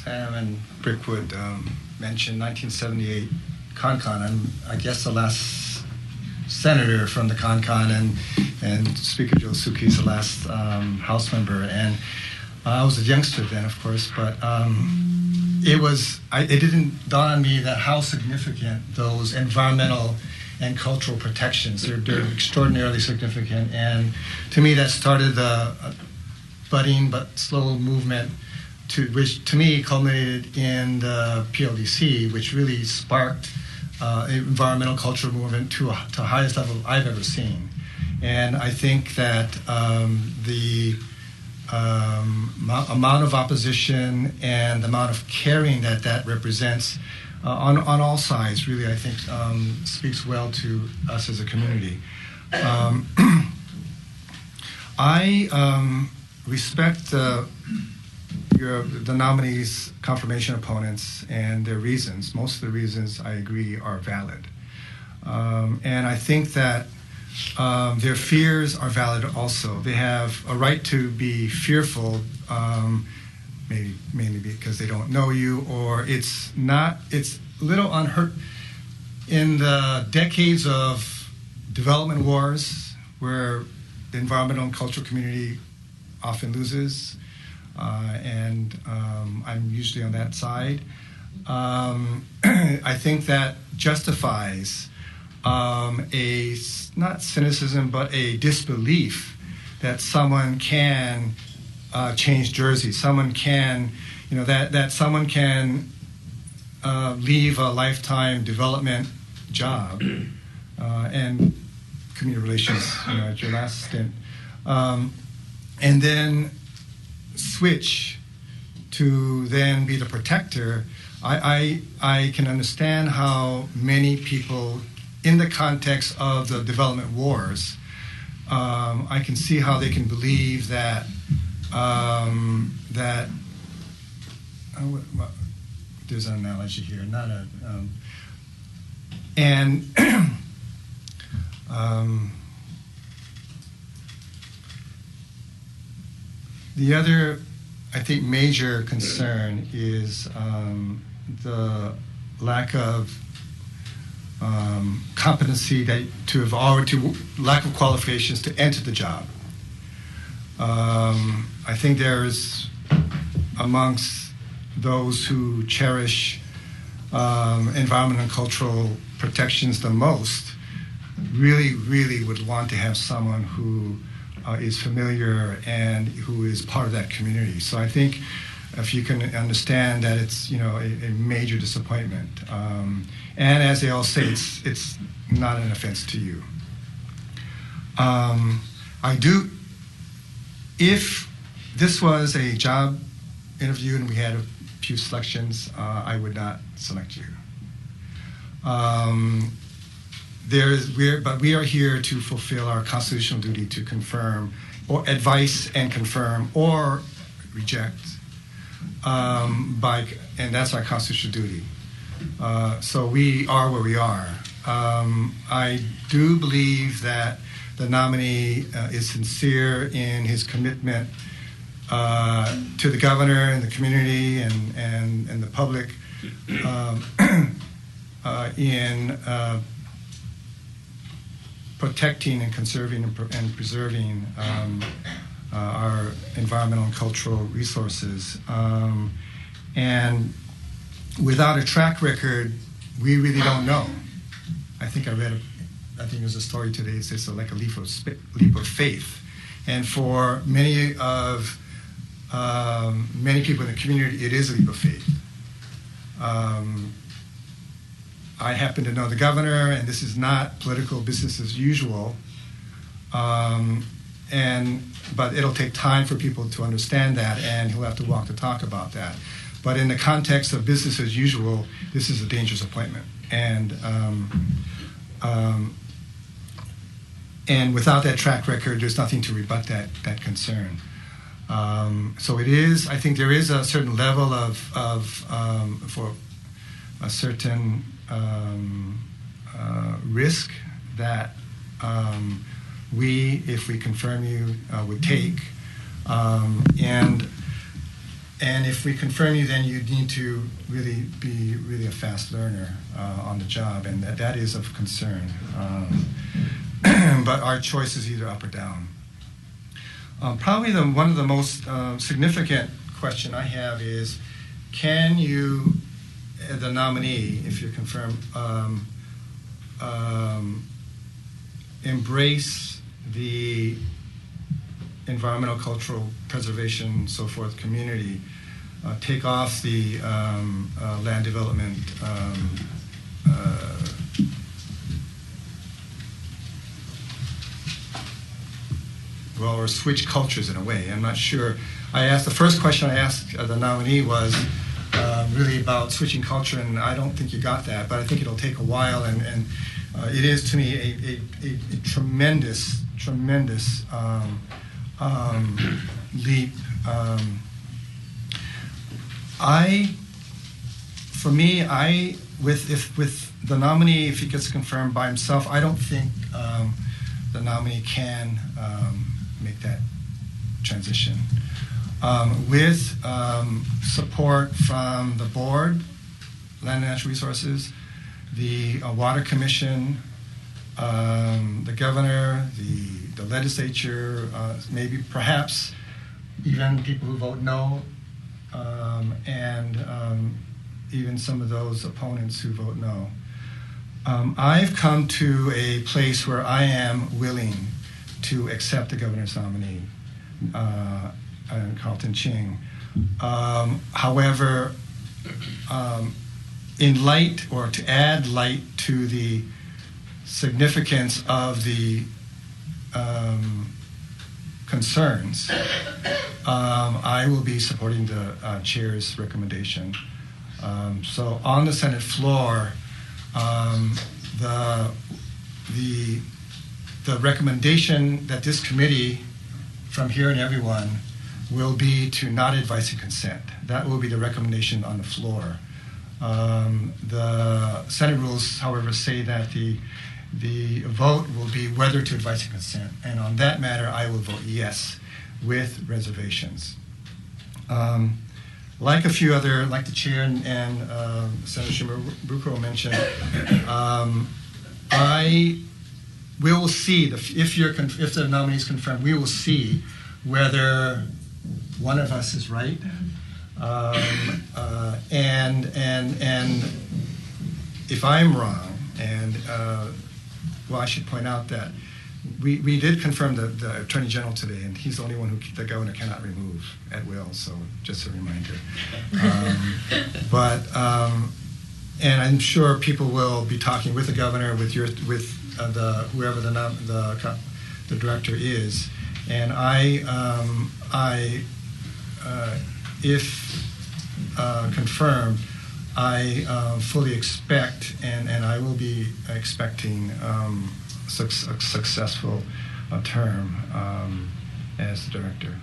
Sam and Brickwood mentioned 1978 Concon. I'm, I guess, the last senator from the Concon, and Speaker Joe Souki is the last House member. And I was a youngster then, of course, but it didn't dawn on me that how significant those environmental and cultural protections. They're extraordinarily significant, and to me that started the budding but slow movement which to me culminated in the PLDC, which really sparked environmental cultural movement to the highest level I've ever seen. And I think that the amount of opposition and the amount of caring that represents on all sides really, I think, speaks well to us as a community. I respect the nominees' confirmation opponents and their reasons. Most of the reasons, I agree, are valid. And I think that their fears are valid also. They have a right to be fearful, mainly because they don't know you, or it's a little unhurt. In the decades of development wars, where the environmental and cultural community often loses, and I'm usually on that side, I think that justifies a, not cynicism, but a disbelief that someone can change Jersey. Someone can, that someone can leave a lifetime development job and community relations, at your last stint, and then switch to then be the protector. I can understand how many people, in the context of the development wars, I can see how they can believe that there's an analogy here, not a and the other, I think, major concern is the lack of competency, lack of qualifications to enter the job. I think there's, amongst those who cherish environmental and cultural protections the most, really, really would want to have someone who is familiar and who is part of that community. So I think if you can understand that it's a major disappointment, and as they all say, it's not an offense to you. If this was a job interview and we had a few selections, I would not select you. But we are here to fulfill our constitutional duty to confirm, or advise and confirm, or reject. And that's our constitutional duty. So we are where we are. I do believe that the nominee is sincere in his commitment to the governor and the community and the public in protecting and conserving and preserving our environmental and cultural resources. And without a track record, we really don't know. I think it was a story today. It's like a leap of faith. And for many people in the community, it is a leap of faith. I happen to know the governor, and this is not political business as usual. But it'll take time for people to understand that, and he'll have to walk the talk about that. But in the context of business as usual, this is a dangerous appointment. And without that track record, there's nothing to rebut that concern. So it is, I think there is a certain level for a certain risk that we, if we confirm you, would take. And And if we confirm you, then you need to really be a fast learner on the job, and that is of concern. But our choice is either up or down. Probably one of the most significant question I have is, can you, the nominee, if you're confirmed, embrace the environmental, cultural preservation, so forth community, take off the land development or switch cultures in a way. I'm not sure. The first question I asked the nominee was really about switching culture, and I don't think you got that, but I think it'll take a while, and it is to me a tremendous leap. With the nominee, if he gets confirmed by himself, I don't think the nominee can make that transition. With support from the board, Land and Natural Resources, the Water Commission, the governor, the legislature, maybe perhaps even people who vote no, and even some of those opponents who vote no. I've come to a place where I am willing to accept the governor's nominee, Carleton Ching. However, in light, or to add light to the significance of the concerns, I will be supporting the chair's recommendation. So on the Senate floor, the recommendation that this committee, from here and everyone, will be to not advise and consent. That will be the recommendation on the floor. The Senate rules, however, say that the vote will be whether to advise and consent. And on that matter, I will vote yes, with reservations. Like a few other, like the chair and Senator Shimabukuro mentioned, we will see, if the nominee is confirmed, we will see whether one of us is right. And if I'm wrong, and well, I should point out that we did confirm the Attorney General today, and he's the only one who the governor cannot remove at will. So just a reminder. And I'm sure people will be talking with the governor, with whoever the director is, and if confirmed, I fully expect, and I will be expecting a successful term as the director.